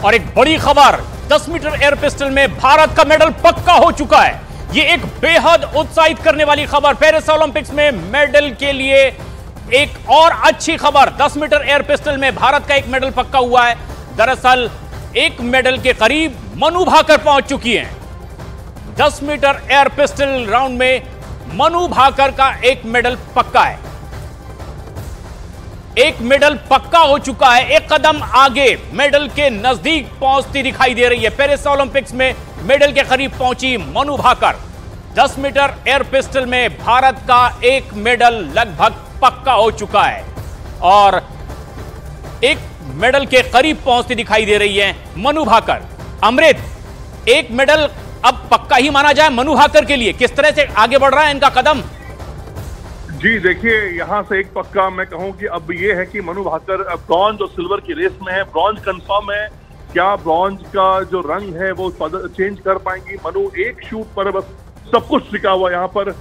और एक बड़ी खबर, 10 मीटर एयर पिस्टल में भारत का मेडल पक्का हो चुका है। ये एक बेहद उत्साहित करने वाली खबर। पेरिस ओलंपिक्स में मेडल के लिए एक और अच्छी खबर, 10 मीटर एयर पिस्टल में भारत का एक मेडल पक्का हुआ है। दरअसल एक मेडल के करीब मनु भाकर पहुंच चुकी हैं। 10 मीटर एयर पिस्टल राउंड में मनु भाकर का एक मेडल पक्का है, एक मेडल पक्का हो चुका है। एक कदम आगे मेडल के नजदीक पहुंचती दिखाई दे रही है। पेरिस ओलंपिक्स में मेडल के करीब पहुंची Manu Bhaker. 10 meter air pistol में भारत का एक मेडल लगभग पक्का हो चुका है और एक मेडल के करीब पहुंचती दिखाई दे रही है मनु भाकर। अमृत, एक मेडल अब पक्का ही माना जाए मनु भाकर के लिए, किस तरह से आगे बढ़ रहा है इनका कदम? जी देखिए, यहाँ से एक पक्का मैं कहूँ कि अब ये है कि मनु भाकर ब्रॉन्ज और सिल्वर की रेस में है। ब्रॉन्ज कंफर्म है। क्या ब्रॉन्ज का जो रंग है वो चेंज कर पाएंगी? मनु एक शूट पर बस सब कुछ टिका हुआ। यहाँ पर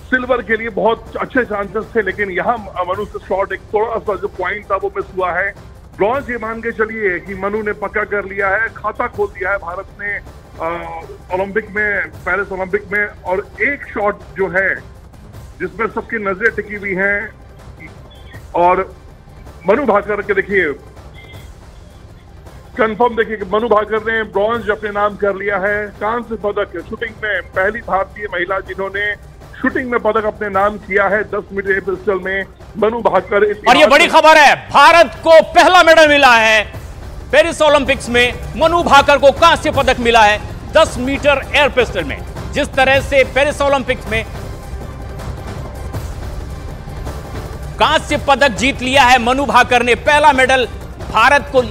सिल्वर के लिए बहुत अच्छे चांसेस थे, लेकिन यहाँ मनु से शॉट एक थोड़ा सा जो पॉइंट था वो मिस हुआ है। ब्रॉन्ज ये मान के चलिए कि मनु ने पक्का कर लिया है, खाता खोल दिया है भारत ने ओलंपिक में, पेरिस ओलंपिक में। और एक शॉट जो है जिसमें सबकी नजरें टिकी हुई हैं और मनु भाकर के देखिए कंफर्म, देखिए कि मनु भाकर ने ब्रॉन्ज अपने नाम कर लिया है। कांस्य पदक शूटिंग में पहली भारतीय महिला जिन्होंने शूटिंग में पदक अपने नाम किया है 10 मीटर पिस्टल में, मनु भाकर। और ये बड़ी खबर है, भारत को पहला मेडल मिला है पेरिस ओलंपिक्स में। मनु भाकर को कांस्य पदक मिला है 10 मीटर एयर पिस्टल में। जिस तरह से पेरिस ओलंपिक्स में कांस्य पदक जीत लिया है मनु भाकर ने, पहला मेडल भारत को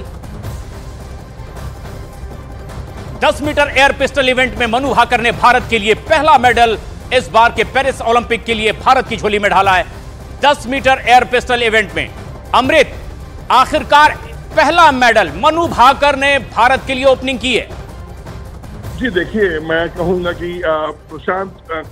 10 मीटर एयर पिस्टल इवेंट में मनु भाकर ने भारत के लिए पहला मेडल इस बार के पेरिस ओलंपिक के लिए भारत की झोली में ढाला है 10 मीटर एयर पिस्टल इवेंट में। अमृत, आखिरकार पहला मेडल मनु भाकर ने भारत के लिए ओपनिंग की है। जी देखिए, मैं कहूंगा कि प्रशांत,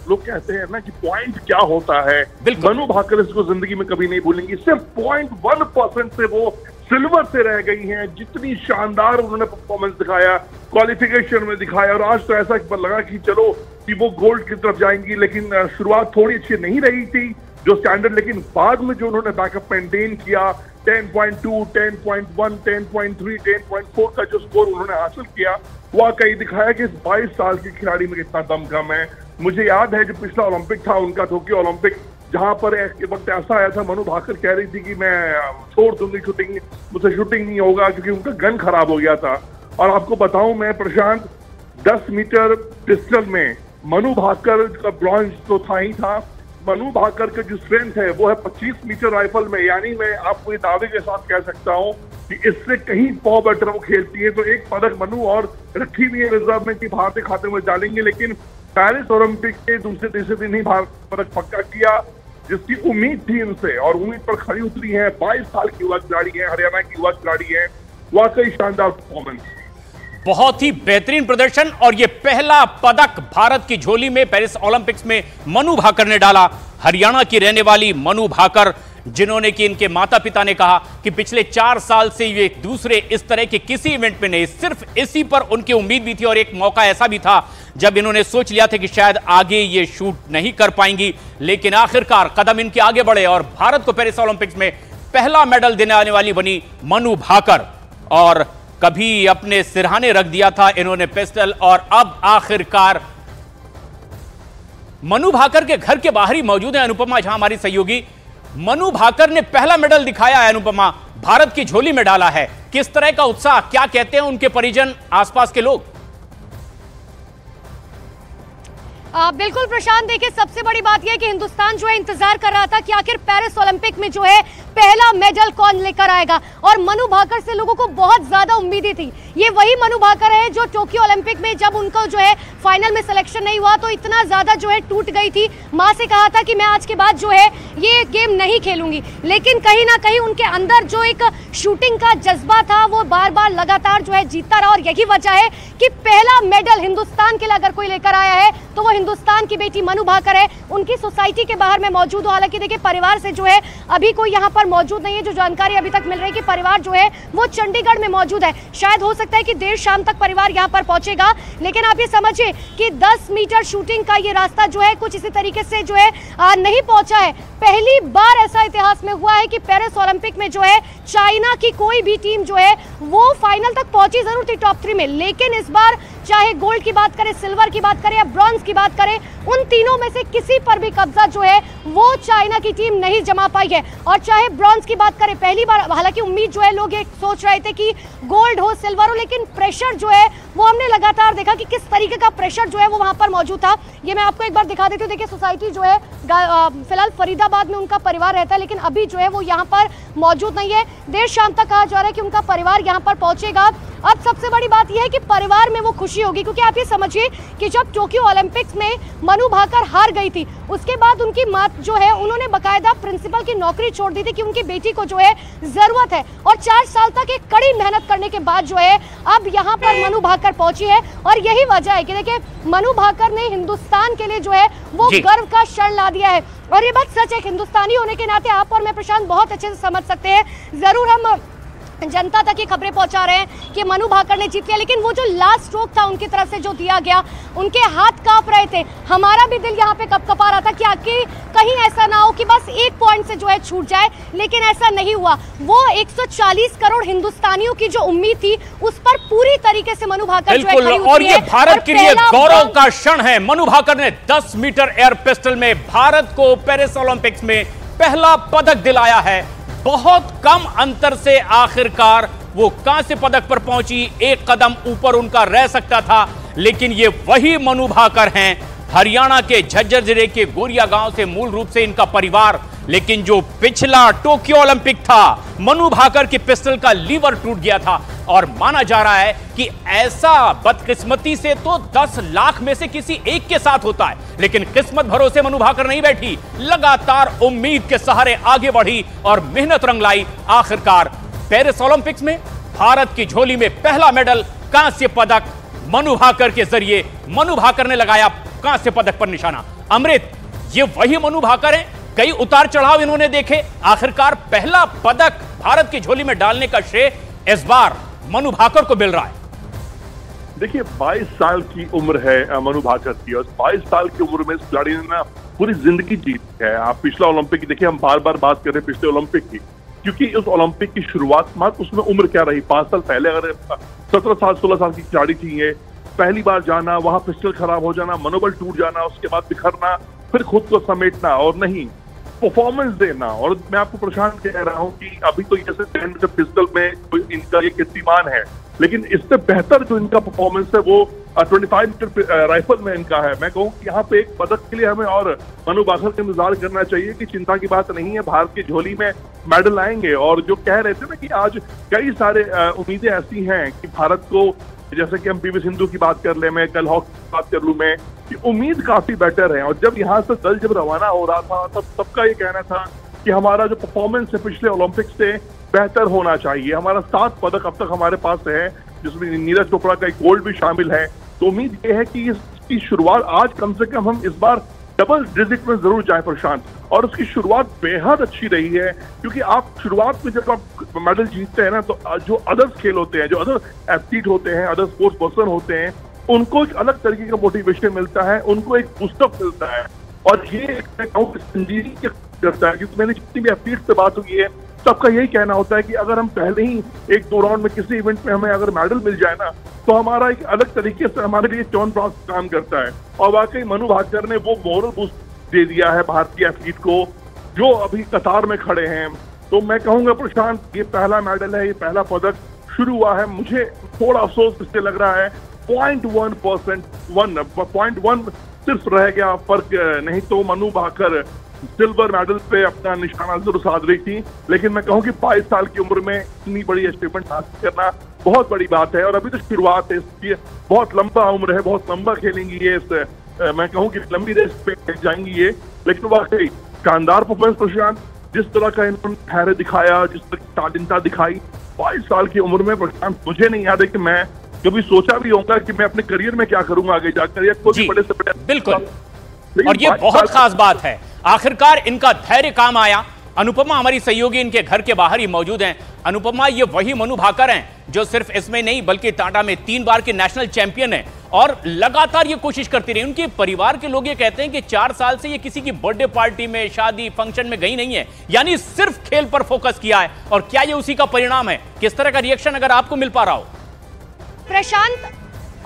लोग कहते हैं ना कि पॉइंट क्या होता है। मनु भाकर इसको जिंदगी में कभी नहीं भूलेंगी। सिर्फ 0.1% से वो सिल्वर से रह गई हैं। जितनी शानदार उन्होंने परफॉर्मेंस दिखाया, क्वालिफिकेशन में दिखाया, और आज तो ऐसा लगा कि चलो कि वो गोल्ड की तरफ जाएंगी, लेकिन शुरुआत थोड़ी अच्छी नहीं रही थी जो स्टैंडर्ड, लेकिन बाद में जो उन्होंने बैकअप मेंटेन किया, 10.2, 10.1, 10.3, 10.4 का जो स्कोर उन्होंने हासिल किया, वाकई दिखाया कि इस 22 साल के खिलाड़ी में कितना दमखम है। मुझे याद है जो पिछला ओलंपिक था उनका, टोक्यो ओलंपिक, जहां पर एक वक्त ऐसा आया था, मनु भाकर कह रही थी कि मैं छोड़ दूंगी शूटिंग, मुझसे शूटिंग नहीं होगा क्योंकि उनका गन खराब हो गया था। और आपको बताऊं मैं प्रशांत, 10 मीटर पिस्टल में मनु भाकर का ब्रॉन्ज तो था ही था। मनु भाकर का जो स्ट्रेंथ है वो है 25 मीटर राइफल में, यानी मैं आपको ये दावे के साथ कह सकता हूं कि इससे कहीं पाव बेटर वो खेलती है। तो एक पदक मनु और रखी हुई है रिजर्व में कि भारतीय खाते में डालेंगे, लेकिन पेरिस ओलंपिक के दूसरे तीसरे दिन ही भारत पदक पक्का किया, जिसकी उम्मीद थी उनसे, और उम्मीद पर खड़ी उतरी है। 22 साल की युवा खिलाड़ी है, हरियाणा की युवा खिलाड़ी है। वाकई शानदार परफॉर्मेंस, बहुत ही बेहतरीन प्रदर्शन, और यह पहला पदक भारत की झोली में पेरिस ओलंपिक्स में मनु भाकर ने डाला। हरियाणा की रहने वाली मनु भाकर, जिन्होंने कि इनके माता पिता ने कहा कि पिछले 4 साल से ये दूसरे इस तरह के किसी इवेंट में नहीं, सिर्फ इसी पर उनकी उम्मीद भी थी। और एक मौका ऐसा भी था जब इन्होंने सोच लिया था कि शायद आगे ये शूट नहीं कर पाएंगी, लेकिन आखिरकार कदम इनके आगे बढ़े और भारत को पेरिस ओलंपिक्स में पहला मेडल देने आने वाली बनी मनु भाकर। और कभी अपने सिरहाने रख दिया था इन्होंने पिस्टल, और अब आखिरकार मनु भाकर के घर के बाहर ही मौजूद है अनुपमा झा, हमारी सहयोगी। मनु भाकर ने पहला मेडल दिखाया है अनुपमा, भारत की झोली में डाला है। किस तरह का उत्साह, क्या कहते हैं उनके परिजन, आसपास के लोग? बिल्कुल प्रशांत, देखिए सबसे बड़ी बात यह है कि हिंदुस्तान जो है इंतजार कर रहा था कि आखिर पेरिस ओलंपिक में जो है पहला मेडल कौन लेकर आएगा, और मनु भाकर से लोगों को बहुत ज्यादा उम्मीदें थी। ये वही मनु भाकर है जो टोक्यो ओलंपिक में जब उनको जो है फाइनल में सिलेक्शन नहीं हुआ तो इतना ज्यादा जो है टूट गई थी, माँ से कहा था कि मैं आज के बाद जो है ये गेम नहीं खेलूंगी। लेकिन कहीं ना कहीं उनके अंदर जो एक शूटिंग का जज्बा था वो बार बार लगातार जो है जीतता रहा, और यही वजह है कि पहला मेडल हिंदुस्तान के लिए अगर कोई लेकर आया है तो वो हिंदुस्तान की बेटी मनु भाकर है। उनकी सोसाइटी के बाहर मैं मौजूद हूँ। हालांकि देखिए परिवार से जो है अभी कोई यहाँ पर मौजूद नहीं है। जो जानकारी अभी तक मिल रही है कि परिवार जो है वो चंडीगढ़ में मौजूद है। शायद हो सकता है कि देर शाम तक परिवार यहाँ पर पहुंचेगा, लेकिन आप ये समझिए कि 10 मीटर शूटिंग का ये रास्ता जो है कुछ इसी तरीके से जो है नहीं पहुंचा है। पहली बार ऐसा इतिहास में हुआ है कि पेरिस ओलंपिक में जो है चाइना की कोई भी टीम जो है वो फाइनल तक पहुंची जरूर थी टॉप 3 में, लेकिन इस बार चाहे गोल्ड की बात करें, सिल्वर की बात करें या ब्रॉन्ज की बात करें, उन तीनों में से किसी पर भी कब्जा जो है वो चाइना की टीम नहीं जमा पाई है। और चाहे ब्रॉन्ज की बात करें, पहली बार हालांकि उम्मीद जो है लोग ये सोच रहे थे कि गोल्ड हो सिल्वर हो, लेकिन प्रेशर जो है वो हमने लगातार देखा कि किस तरीके का प्रेशर जो है वो वहां पर मौजूद था। ये मैं आपको एक बार दिखा देती हूँ। देखिए सोसाइटी जो है फिलहाल फरीदाबाद में उनका परिवार रहता है, लेकिन अभी जो है वो यहाँ पर मौजूद नहीं है। देर शाम तक कहा जा रहा है कि उनका परिवार यहाँ पर पहुंचेगा। अब सबसे बड़ी बात यह है कि परिवार में वो खुशी होगी, क्योंकि आप ये समझिए कि जब टोक्यो ओलंपिक्स में मनु भाकर हार गई थी, उसके बाद उनकी मां जो है उन्होंने बकायदा प्रिंसिपल की नौकरी छोड़ दी थी कि उनकी बेटी को जो है जरूरत है। और 4 साल तक एक कड़ी मेहनत करने के बाद जो है अब यहाँ पर मनु भाकर पहुंची है। और यही वजह है कि देखिए मनु भाकर ने हिंदुस्तान के लिए जो है वो गर्व का क्षण ला दिया है। और ये बात सच है, हिंदुस्तानी होने के नाते आप और मैं प्रशांत बहुत अच्छे से समझ सकते हैं। जरूर हम जनता तक ये खबरें पहुंचा रहे हैं कि मनु भाकर ने जीत लिया, लेकिन वो जो लास्ट स्ट्रोक था उनकी तरफ से जो दिया गया, उनके हाथ कांप रहे थे। हमारा भी दिल यहाँ पे कपकपा रहा था कि आखिर कहीं ऐसा ना हो कि बस 1 पॉइंट से जो है छूट जाए, लेकिन ऐसा नहीं हुआ। वो 140 करोड़ हिंदुस्तानियों की जो उम्मीद थी उस पर पूरी तरीके से मनु भाकर जो है खरी उतरी है। और ये भारत के लिए गौरव का क्षण है। मनु भाकर ने 10 मीटर एयर पिस्टल में भारत को पेरिस ओलंपिक्स में पहला पदक दिलाया है। बहुत कम अंतर से आखिरकार वो कांस्य पदक पर पहुंची। एक कदम ऊपर उनका रह सकता था, लेकिन ये वही मनु भाकर हैं, हरियाणा के झज्जर जिले के गोरिया गांव से मूल रूप से इनका परिवार। लेकिन जो पिछला टोक्यो ओलंपिक था, मनु भाकर की पिस्टल का लीवर टूट गया था। और माना जा रहा है कि ऐसा बदकिस्मती से तो 10 लाख में से किसी एक के साथ होता है, लेकिन किस्मत भरोसे मनु भाकर नहीं बैठी, लगातार उम्मीद के सहारे आगे बढ़ी और मेहनत रंग लाई। आखिरकार पेरिस ओलंपिक्स में भारत की झोली में पहला मेडल, कांस्य पदक मनु भाकर के जरिए मनु भाकर ने लगाया कांस्य पदक पर निशाना। अमृत, ये वही मनु भाकर हैं, कई उतार चढ़ाव इन्होंने देखे, आखिरकार पहला पदक भारत की झोली में डालने का श्रेय इस बार मनु भाकर को मिल रहा है। देखिए 22 साल की उम्र है मनु भाकर की, और 22 साल की उम्र में इस खिलाड़ी ने ना पूरी जिंदगी जीती है। आप पिछला ओलंपिक देखिए, हम बार बार बात कर रहे हैं पिछले ओलंपिक की, क्योंकि उस ओलंपिक की शुरुआत उसमें उम्र क्या रही। 5 साल पहले अगर 17 साल 16 साल की खिलाड़ी थी, ये पहली बार जाना, वहां पिस्टल खराब हो जाना, मनोबल टूट जाना, उसके बाद बिखरना, फिर खुद को समेटना और नहीं परफॉर्मेंस देना। और मैं आपको प्रशांत कह रहा हूं कि अभी तो जैसे 10 मीटर पिस्टल में इनका ये कीर्तिमान है, लेकिन इससे बेहतर जो इनका परफॉर्मेंस है वो 25 मीटर राइफल में इनका है। मैं कहूँ कि यहाँ पे एक पदक के लिए हमें और मनु भाकर का इंतजार करना चाहिए कि चिंता की बात नहीं है, भारत की झोली में मेडल आएंगे। और जो कह रहे थे ना कि आज कई सारे उम्मीदें ऐसी हैं कि भारत को, जैसे कि हम पीवी सिंधु की बात कर ले, मैं कल हॉकी की बात कर लूं मैं, कि उम्मीद काफी बेटर है। और जब यहाँ से दल जब रवाना हो रहा था तब सबका ये कहना था कि हमारा जो परफॉर्मेंस है पिछले ओलंपिक से बेहतर होना चाहिए। हमारा 7 पदक अब तक हमारे पास है, जिसमें नीरज चोपड़ा का एक गोल्ड भी शामिल है। तो उम्मीद ये है कि इसकी शुरुआत आज कम से कम हम इस बार डबल डिजिट में जरूर जाए प्रशांत। और उसकी शुरुआत बेहद अच्छी रही है, क्योंकि आप शुरुआत में जब आप मेडल जीतते हैं ना, तो जो अदर्स खेल होते हैं, जो अदर एथलीट होते हैं, अदर स्पोर्ट्स पर्सन होते हैं, उनको एक अलग तरीके का मोटिवेशन मिलता है, उनको एक बूस्टअप मिलता है। और ये संजीवनी करता है, क्योंकि मैंने जितनी भी एथलीट से बात हुई है, सबका यही कहना होता है कि अगर हम पहले ही 1-2 राउंड में किसी इवेंट में हमें अगर मेडल मिल जाए ना, तो हमारा एक अलग तरीके से हमारे लिए च्यवनप्राश काम करता है। और वाकई मनु भाकर ने वो मोरल बूस्ट दे दिया है भारतीय एथलीट को, जो अभी कतार में खड़े हैं। तो मैं कहूंगा प्रशांत, ये पहला मेडल है, ये पहला पदक शुरू हुआ है। मुझे थोड़ा अफसोस इससे लग रहा है 0.1% सिर्फ रह गया फर्क, नहीं तो मनु भाकर सिल्वर मेडल पे अपना निशाना जरूर साध रही थी। लेकिन मैं कहूँ कि 22 साल की उम्र में इतनी बड़ी अचीवमेंट हासिल करना बहुत बड़ी बात है। और अभी तो शुरुआत है, इसकी बहुत लंबा उम्र है, बहुत लंबा खेलेंगी ये, मैं कहूँ कि लंबी रेस पे जाएंगी ये। लेकिन वाकई शानदार परफॉर्मेंस प्रशांत, जिस तरह का इन्होंने धैर्य दिखाया, जिस तरह की शालीनता दिखाई 22 साल की उम्र में प्रशांत, मुझे नहीं याद है कि मैं कभी सोचा भी होगा कि मैं अपने करियर में क्या करूंगा आगे जाकर, या कोई बड़े से बड़े। बिल्कुल, और ये बहुत खास बात है, आखिरकार इनका धैर्य काम आया। अनुपमा हमारी सहयोगी इनके घर के बाहर ही मौजूद हैं। अनुपमा, ये वही मनु भाकर हैं जो सिर्फ इसमें नहीं बल्कि टाटा में 3 बार के नेशनल चैंपियन हैं और लगातार ये कोशिश करती रही। उनके परिवार के लोग ये कहते हैं कि 4 साल से ये किसी की बर्थडे पार्टी में, शादी, फंक्शन में गई नहीं है, यानी सिर्फ खेल पर फोकस किया है। और क्या ये उसी का परिणाम है? किस तरह का रिएक्शन अगर आपको मिल पा रहा हो? प्रशांत,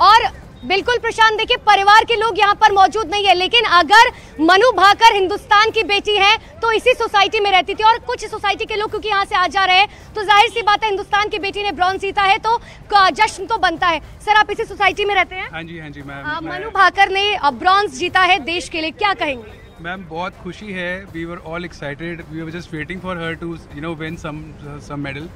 और बिल्कुल प्रशांत, देखिए परिवार के लोग यहाँ पर मौजूद नहीं है, लेकिन अगर मनु भाकर हिंदुस्तान की बेटी है तो इसी सोसाइटी में रहती थी, और कुछ सोसाइटी के लोग क्योंकि यहाँ से आ जा रहे हैं तो जाहिर सी बात है हिंदुस्तान की बेटी ने ब्रॉन्ज जीता है तो जश्न तो बनता है। सर, आप इसी सोसाइटी में रहते हैं? हाँ जी मैम। मनु भाकर ने ब्रॉन्ज जीता है देश के लिए, क्या कहेंगे? मैम बहुत खुशी है, we were all excited, we were just waiting for her to win some medal.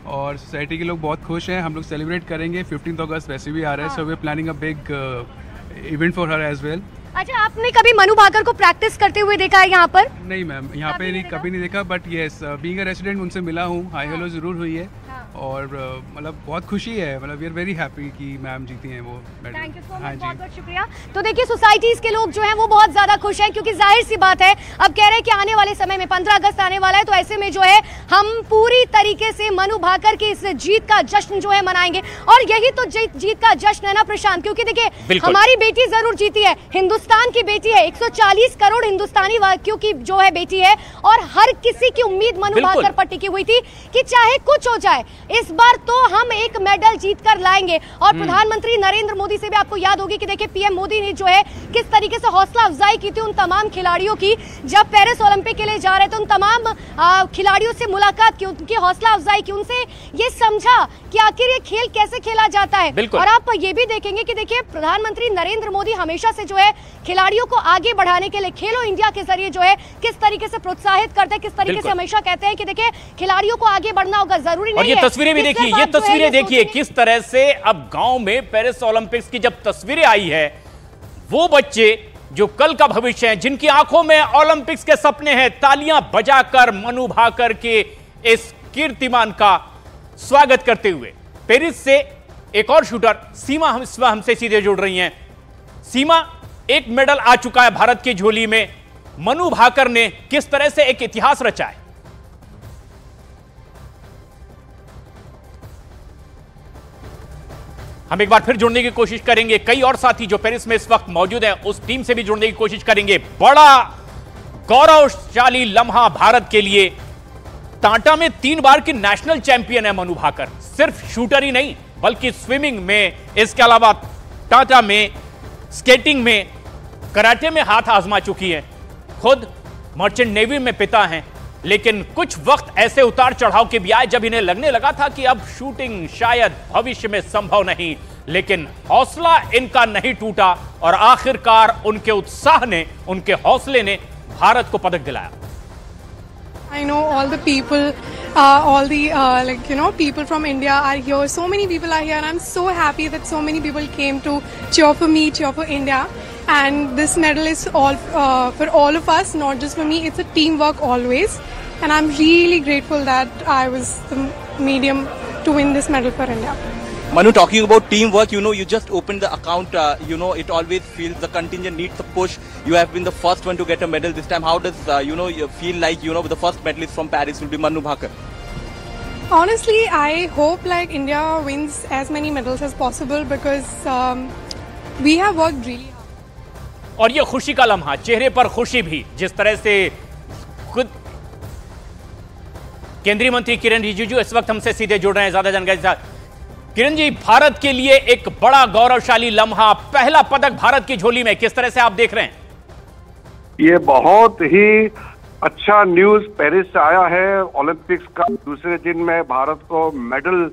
और सोसाइटी के लोग बहुत खुश हैं, हम लोग सेलिब्रेट करेंगे। 15 अगस्त वैसे भी आ रहा है, so we are planning a big event for her as well. अच्छा, आपने कभी मनु भाकर को प्रैक्टिस करते हुए देखा है यहाँ पर? नहीं मैम, यहाँ पे कभी नहीं देखा, but yes being a resident उनसे मिला हूँ, हाई हेलो जरूर हुई है। और मतलब बहुत खुशी है, मतलब वी आर वेरी हैप्पी कि मैम जीती हैं वो medal. Thank you so much, बहुत बहुत शुक्रिया। तो देखिए सोसाइटीज के लोग जो हैं वो बहुत ज्यादा खुश हैं, क्योंकि जाहिर सी बात है अब कह रहे हैं कि आने वाले समय में 15 अगस्त आने वाला है, तो ऐसे में जो है हम पूरी तरीके से मनु भाकर की इस जीत का जश्न जो है मनाएंगे। और यही तो जीत का जश्न है ना प्रशांत, क्योंकि देखिए हमारी बेटी जरूर जीती है, हिंदुस्तान की बेटी है, 140 करोड़ हिंदुस्तानी वासियों की जो है बेटी है, और हर किसी की उम्मीद मनु भाकर पर टिकी हुई थी कि चाहे कुछ हो जाए इस बार तो हम एक मेडल जीत कर लाएंगे। और प्रधानमंत्री नरेंद्र मोदी से भी आपको याद होगी कि देखिए पीएम मोदी ने जो है किस तरीके से हौसला अफजाई की थी उन तमाम खिलाड़ियों की, जब पेरिस ओलंपिक के लिए जा रहे थे उन तमाम खिलाड़ियों से मुलाकात की, उनकी हौसला अफजाई की, उनसे ये समझा कि आखिर ये खेल कैसे खेला जाता है। और आप ये भी देखेंगे कि देखिए प्रधानमंत्री नरेंद्र मोदी हमेशा से जो है खिलाड़ियों को आगे बढ़ाने के लिए खेलो इंडिया के जरिए जो है किस तरीके से प्रोत्साहित करते हैं, किस तरीके से हमेशा कहते हैं कि देखिए खिलाड़ियों को आगे बढ़ना होगा, जरूरी नहीं है। ये तस्वीरें भी देखिए, ये तस्वीरें देखिए किस तरह से अब गांव में पेरिस ओलंपिक्स की जब तस्वीरें आई है, वो बच्चे जो कल का भविष्य है, जिनकी आंखों में ओलंपिक्स के सपने हैं, तालियां बजाकर मनु भाकर के इस कीर्तिमान का स्वागत करते हुए पेरिस से एक और शूटर सीमा हमसे सीधे जुड़ रही हैं। सीमा, एक मेडल आ चुका है भारत की झोली में, मनु भाकर ने किस तरह से एक इतिहास रचा है? हम एक बार फिर जुड़ने की कोशिश करेंगे, कई और साथी जो पेरिस में इस वक्त मौजूद हैं उस टीम से भी जुड़ने की कोशिश करेंगे। बड़ा गौरवशाली लम्हा भारत के लिए, टाटा में 3 बार की नेशनल चैंपियन है मनु भाकर, सिर्फ शूटर ही नहीं बल्कि स्विमिंग में, इसके अलावा टाटा में, स्केटिंग में, कराटे में हाथ आजमा चुकी है, खुद मर्चेंट नेवी में पिता हैं। लेकिन कुछ वक्त ऐसे उतार चढ़ाव के भी आए जब इन्हें लगने लगा था कि अब शूटिंग शायद भविष्य में संभव नहीं, लेकिन हौसला इनका नहीं टूटा और आखिरकार उनके उत्साह ने, उनके हौसले ने भारत को पदक दिलाया। I know all the people, all the people from India are here. So many people are here, and I'm so happy that so many people came to cheer for me, cheer for India. And this medal is all for all of us, not just for me. It's a teamwork always, and I'm really grateful that I was the medium to win this medal for India. Manu, talking about teamwork, you just opened the account, it always feels the contingent needs a push. You have been the first one to get a medal this time. How does, you feel like, the first medalist from Paris will be Manu Bhaker? Honestly, I hope India wins as many medals as possible because we have worked really hard. और ये खुशी का लम्हा, चेहरे पर खुशी भी, जिस तरह से खुद केंद्रीय मंत्री किरण रिजिजू इस वक्त हमसे सीधे जुड़ रहे हैं ज्यादा जानकारी के साथ। किरण जी, भारत के लिए एक बड़ा गौरवशाली लम्हा, पहला पदक भारत की झोली में, किस तरह से आप देख रहे हैं? ये बहुत ही अच्छा न्यूज पेरिस से आया है। ओलंपिक्स का दूसरे दिन में भारत को मेडल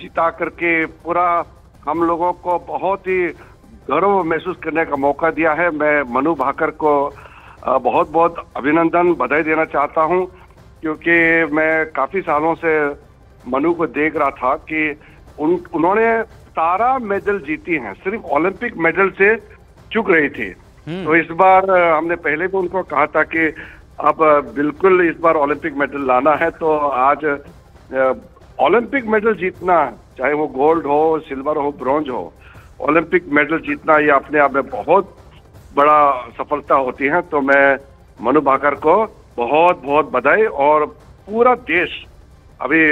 जीता करके पूरा हम लोगों को बहुत ही गर्व महसूस करने का मौका दिया है। मैं मनु भाकर को बहुत बहुत अभिनंदन, बधाई देना चाहता हूं, क्योंकि मैं काफी सालों से मनु को देख रहा था कि उन्होंने 17 मेडल जीती हैं, सिर्फ ओलंपिक मेडल से चूक रही थी। तो इस बार हमने पहले भी उनको कहा था कि अब बिल्कुल इस बार ओलंपिक मेडल लाना है, तो आज ओलंपिक मेडल जीतना, चाहे वो गोल्ड हो, सिल्वर हो, ब्रॉन्ज हो, ओलंपिक मेडल जीतना ये अपने आप में बहुत बड़ा सफलता होती है। तो मैं मनु भाकर को बहुत बहुत बधाई, और पूरा देश अभी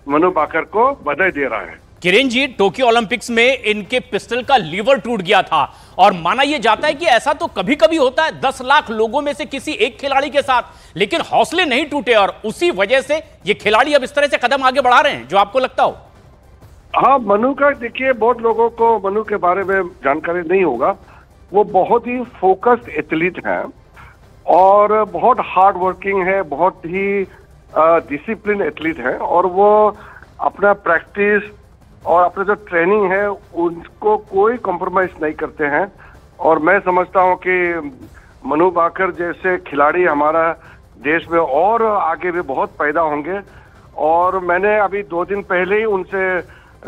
मनु भाकर को बधाई दे रहा है। किरण जी, टोक्यो ओलंपिक्स में इनके पिस्टल का लीवर टूट गया था और माना यह जाता है कि ऐसा तो कभी कभी होता है 10 लाख लोगों में से किसी एक खिलाड़ी के साथ, लेकिन हौसले नहीं टूटे और उसी वजह से ये खिलाड़ी अब इस तरह से कदम आगे बढ़ा रहे हैं, जो आपको लगता हो? हाँ, मनु का देखिए, बहुत लोगों को मनु के बारे में जानकारी नहीं होगा। वो बहुत ही फोकस्ड एथलीट है और बहुत हार्ड वर्किंग है, बहुत ही डिसिप्लिन एथलीट है, और वो अपना प्रैक्टिस और अपना जो ट्रेनिंग है उनको कोई कॉम्प्रोमाइज नहीं करते हैं। और मैं समझता हूं कि मनु भाकर जैसे खिलाड़ी हमारा देश में और आगे भी बहुत पैदा होंगे। और मैंने अभी 2 दिन पहले ही उनसे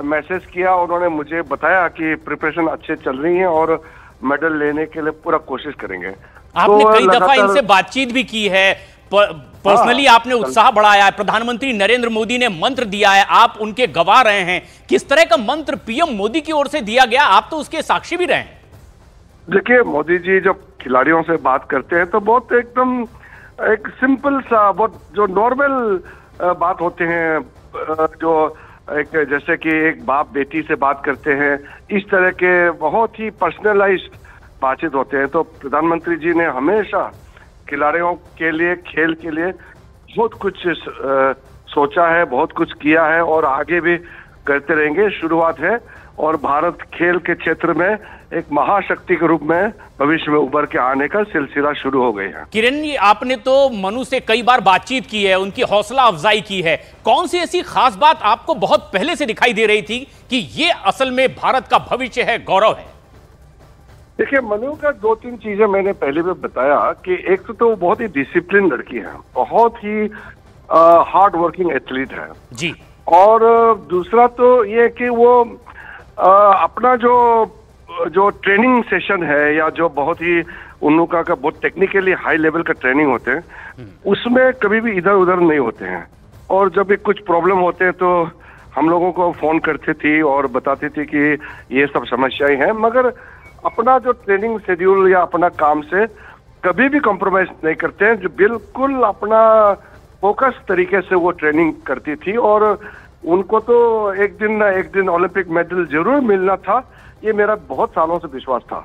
मैसेज किया, उन्होंने मुझे बताया कि प्रिपरेशन अच्छे चल रही है और मेडल लेने के लिए पूरा कोशिश करेंगे। आपने कई दफा इनसे बातचीत भी की है, पर्सनली आपने उत्साह बढ़ाया है, प्रधानमंत्री नरेंद्र मोदी ने मंत्र दिया है, आप उनके गवाह रहे हैं। किस तरह का मंत्र पीएम मोदी की ओर से दिया गया, आप तो उसके साक्षी भी रहे हैं। देखिए, मोदी जी जब खिलाड़ियों से बात करते हैं तो बहुत एकदम एक सिंपल सा, बहुत जो नॉर्मल बात होते हैं, जो एक जैसे कि एक बाप बेटी से बात करते हैं, इस तरह के बहुत ही पर्सनलाइज्ड बातचीत होते हैं। तो प्रधानमंत्री जी ने हमेशा खिलाड़ियों के लिए, खेल के लिए बहुत कुछ सोचा है, बहुत कुछ किया है और आगे भी करते रहेंगे। शुरुआत है और भारत खेल के क्षेत्र में एक महाशक्ति के रूप में भविष्य में उभर के आने का सिलसिला शुरू हो गई है। किरण जी, आपने तो मनु से कई बार बातचीत की है, उनकी हौसला अफजाई की है, कौन सी ऐसी खास बात आपको बहुत पहले से दिखाई दे रही थी कि ये असल में भारत का भविष्य है, गौरव है? देखिए, मनु का 2-3 चीजें मैंने पहले भी बताया कि एक तो वो बहुत ही डिसिप्लिन लड़की है, बहुत ही हार्ड वर्किंग एथलीट है जी, और दूसरा तो ये कि वो अपना जो ट्रेनिंग सेशन है या जो बहुत ही उन लोगों का बहुत टेक्निकली हाई लेवल का ट्रेनिंग होते हैं, उसमें कभी भी इधर उधर नहीं होते हैं। और जब भी कुछ प्रॉब्लम होते हैं तो हम लोगों को फोन करती थी और बताती थी कि ये सब समस्याएं हैं, मगर अपना जो ट्रेनिंग शेड्यूल या अपना काम से कभी भी कॉम्प्रोमाइज नहीं करते हैं, जो बिल्कुल अपना फोकस तरीके से वो ट्रेनिंग करती थी। और उनको तो एक दिन ना एक दिन ओलंपिक मेडल जरूर मिलना था, ये मेरा बहुत सालों से विश्वास था।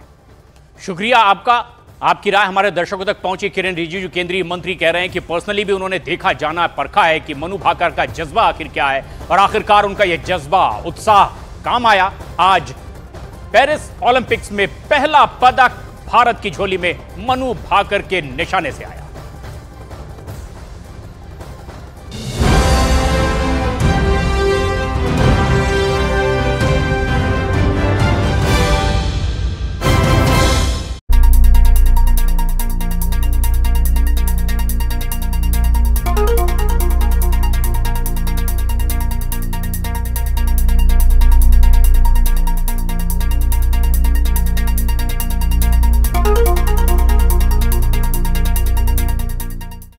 शुक्रिया आपका, आपकी राय हमारे दर्शकों तक पहुंची। किरण रिजिजू केंद्रीय मंत्री कह रहे हैं कि पर्सनली भी उन्होंने देखा, जाना, परखा है कि मनु भाकर का जज्बा आखिर क्या है और आखिरकार उनका यह जज्बा, उत्साह काम आया। आज पेरिस ओलंपिक्स में पहला पदक भारत की झोली में मनु भाकर के निशाने से आया।